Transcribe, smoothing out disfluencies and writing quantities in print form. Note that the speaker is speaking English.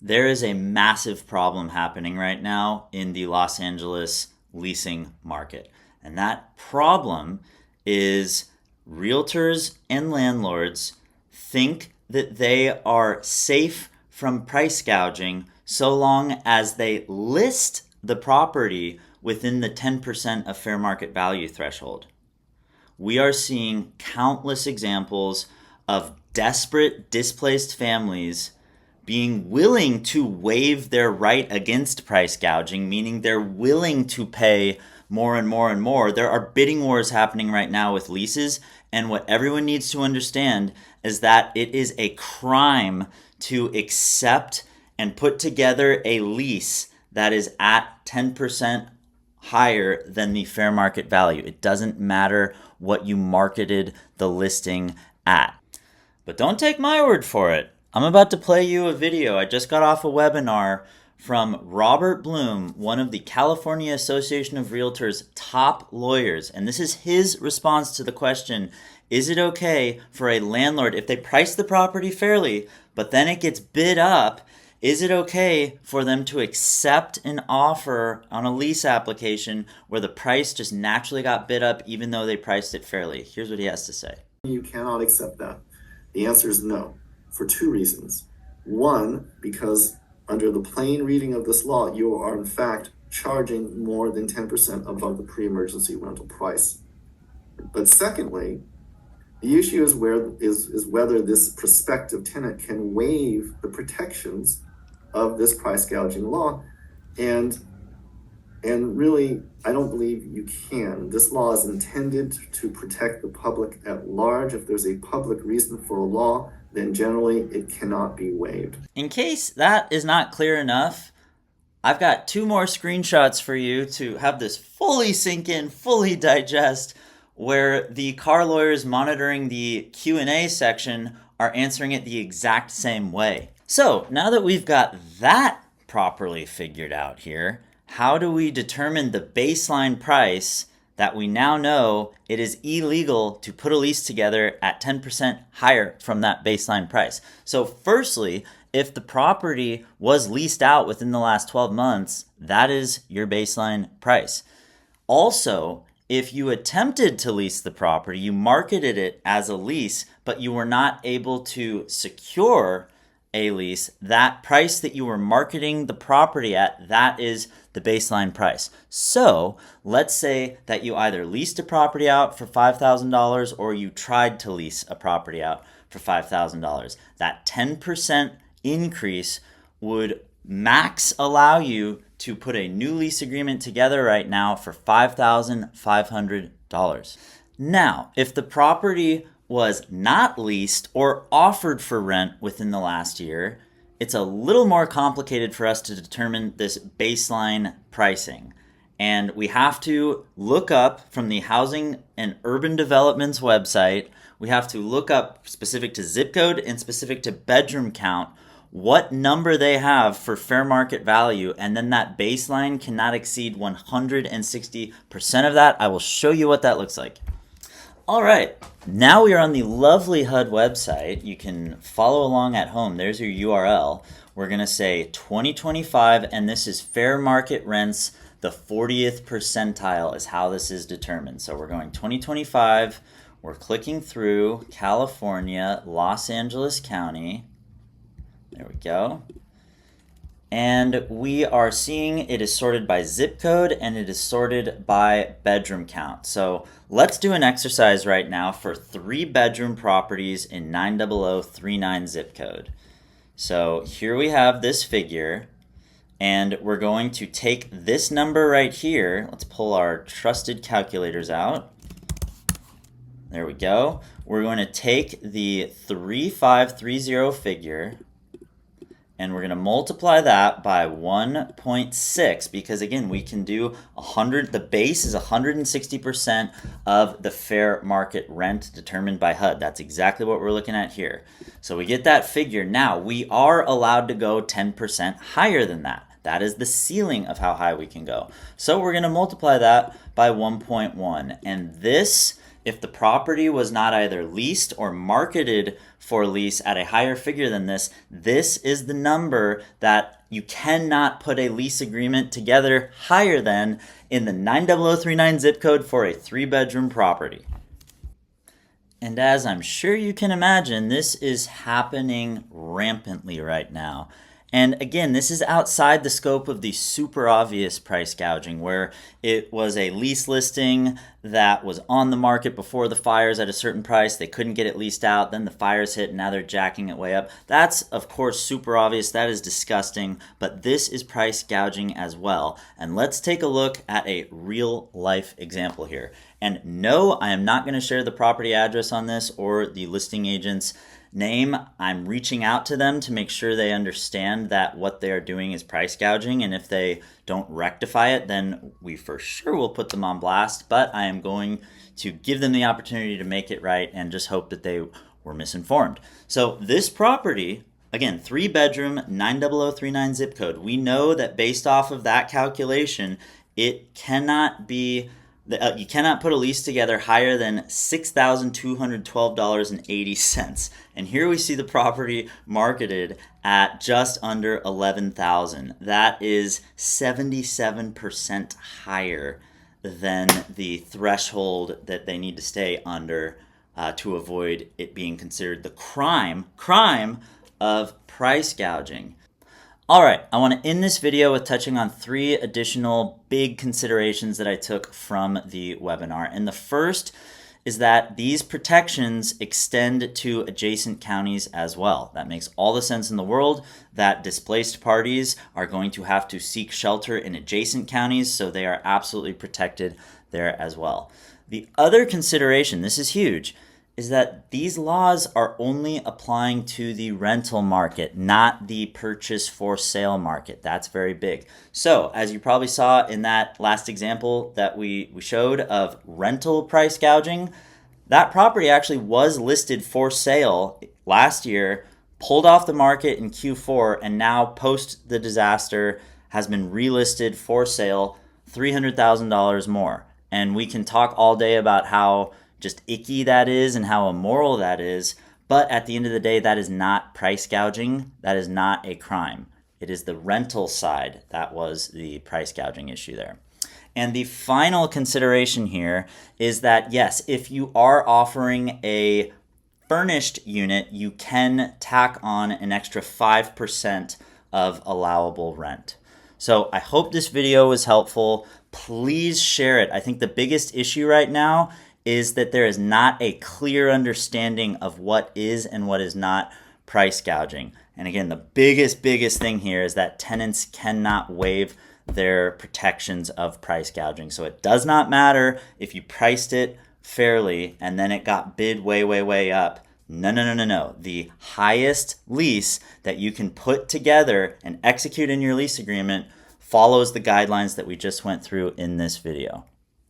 There is a massive problem happening right now in the Los Angeles leasing market. And that problem is realtors and landlords think that they are safe from price gouging so long as they list the property within the 10% of fair market value threshold. We are seeing countless examples of desperate, displaced families being willing to waive their right against price gouging, meaning they're willing to pay more and more and more. There are bidding wars happening right now with leases, and what everyone needs to understand is that it is a crime to accept and put together a lease that is at 10% higher than the fair market value. It doesn't matter what you marketed the listing at. But don't take my word for it. I'm about to play you a video. I just got off a webinar from Robert Bloom, one of the California Association of Realtors' top lawyers. And this is his response to the question, is it okay for a landlord, if they price the property fairly, but then it gets bid up, is it okay for them to accept an offer on a lease application where the price just naturally got bid up even though they priced it fairly? Here's what he has to say. You cannot accept that. The answer is no, for two reasons. One, because under the plain reading of this law, you are in fact charging more than 10% above the pre-emergency rental price. But secondly, the issue is whether this prospective tenant can waive the protections of this price gouging law. And really, I don't believe you can. This law is intended to protect the public at large. If there's a public reason for a law, then generally it cannot be waived. In case that is not clear enough, I've got two more screenshots for you to have this fully sink in, fully digest, where the car lawyers monitoring the Q&A section are answering it the exact same way. So now that we've got that properly figured out here, how do we determine the baseline price that we now know it is illegal to put a lease together at 10% higher from that baseline price? So firstly, if the property was leased out within the last 12 months, that is your baseline price. Also, if you attempted to lease the property, you marketed it as a lease, but you were not able to secure a lease, that price that you were marketing the property at, that is the baseline price. So let's say that you either leased a property out for $5,000 or you tried to lease a property out for $5,000. That 10% increase would max allow you to put a new lease agreement together right now for $5,500. Now, if the property was not leased or offered for rent within the last year, it's a little more complicated for us to determine this baseline pricing. And we have to look up from the Housing and Urban Development's website, we have to look up specific to zip code and specific to bedroom count what number they have for fair market value, and then that baseline cannot exceed 160% of that. I will show you what that looks like. All right, now we are on the lovely HUD website. You can follow along at home. There's your URL. We're going to say 2025, and this is fair market rents. The 40th percentile is how this is determined. So we're going 2025. We're clicking through California, Los Angeles County. There we go. And we are seeing it is sorted by zip code and it is sorted by bedroom count. So let's do an exercise right now for 3-bedroom properties in 90039 zip code. So here we have this figure, and we're going to take this number right here. Let's pull our trusted calculators out. There we go. We're going to take the 3530 figure, and we're going to multiply that by 1.6 because, again, we can do 100. The base is 160% of the fair market rent determined by HUD. That's exactly what we're looking at here. So we get that figure. Now, we are allowed to go 10% higher than that. That is the ceiling of how high we can go. So we're going to multiply that by 1.1. And this If the property was not either leased or marketed for lease at a higher figure than this, this is the number that you cannot put a lease agreement together higher than in the 90039 zip code for a 3-bedroom property. And as I'm sure you can imagine, this is happening rampantly right now. And again, this is outside the scope of the super obvious price gouging, where it was a lease listing that was on the market before the fires at a certain price. They couldn't get it leased out. Then the fires hit and now they're jacking it way up. That's, of course, super obvious. That is disgusting. But this is price gouging as well. And let's take a look at a real life example here. And no, I am not going to share the property address on this or the listing agent's name. I'm reaching out to them to make sure they understand that what they are doing is price gouging, and if they don't rectify it, then we for sure will put them on blast. But I am going to give them the opportunity to make it right and just hope that they were misinformed. So this property, again, 3-bedroom, 90039 zip code, we know that based off of that calculation, it cannot be you cannot put a lease together higher than $6,212.80. And here we see the property marketed at just under $11,000. That is 77% higher than the threshold that they need to stay under to avoid it being considered the crime of price gouging. All right, I want to end this video with touching on 3 additional big considerations that I took from the webinar. And the first is that these protections extend to adjacent counties as well. That makes all the sense in the world that displaced parties are going to have to seek shelter in adjacent counties, so they are absolutely protected there as well. The other consideration, this is huge, is that these laws are only applying to the rental market, not the purchase for sale market. That's very big. So as you probably saw in that last example that we showed of rental price gouging, that property actually was listed for sale last year, pulled off the market in Q4, and now post the disaster has been relisted for sale $300,000 more. And we can talk all day about how just icky that is and how immoral that is, but at the end of the day, that is not price gouging. That is not a crime. It is the rental side that was the price gouging issue there. And the final consideration here is that, yes, if you are offering a furnished unit, you can tack on an extra 5% of allowable rent. So I hope this video was helpful. Please share it. I think the biggest issue right now is that there is not a clear understanding of what is and what is not price gouging. And again, the biggest thing here is that tenants cannot waive their protections of price gouging. So it does not matter if you priced it fairly and then it got bid way up. No. The highest lease that you can put together and execute in your lease agreement follows the guidelines that we just went through in this video.